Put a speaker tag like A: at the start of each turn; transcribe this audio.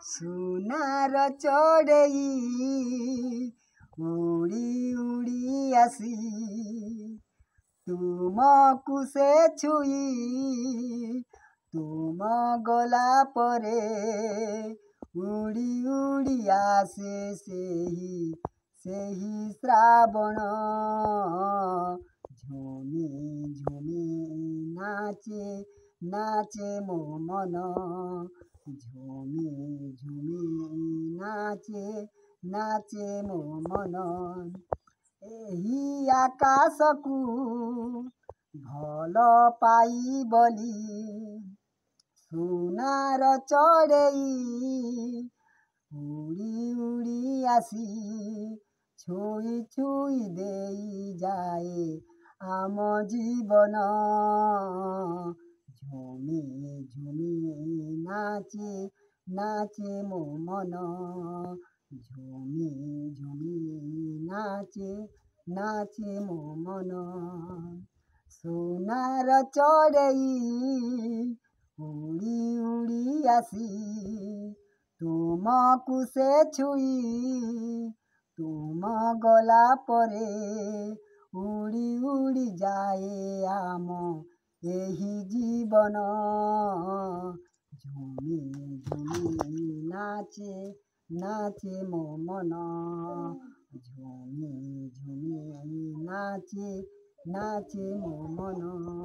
A: ସୁନାର ଚଢ଼େଇ ଉଡ଼ି ଉଡ଼ି ଆସି ତୁମକୁ ସେ ଛୁଇ ତୁମ ଗଲା ପରେ ଉଡ଼ି ଉଡ଼ି ଆସେ ସେହି ଶ୍ରାବଣ ଝୁମି ଝୁମି ନାଚେ ନାଚେ ମୋ ମନ ଝୁମି ଝୁମି ନାଚେ ନାଚେ ମୋ ମନ ଏହି ଆକାଶକୁ ଭଲ ପାଇ ବୋଲି ସୁନାର ଚଢ଼େଇ ଉଡ଼ି ଉଡ଼ି ଆସି ଛୁଇ ଛୁଇ ଦେଇଯାଏ ଆମ ଜୀବନ ଝୁମି ଝୁମି ନାଚେ ନାଚେ ମୋ ମନ ଝୁମି ଝୁମି ନାଚେ ନାଚେ ମୋ ମନ ସୁନାର ଚଢ଼େଇ ଉଡ଼ି ଉଡ଼ି ଆସି ତୁମକୁ ସେ ଛୁଇ ତୁମ ଗଲା ପରେ ଉଡ଼ି ଉଡ଼ି ଯାଏ ଆମ ଏହି ଜୀବନ ଝୁମି ଝୁମି ନାଚେ ନାଚେ ମୋ ମନ ଝୁମି ଝୁମି ନାଚେ ନାଚେ ମୋ ମନ।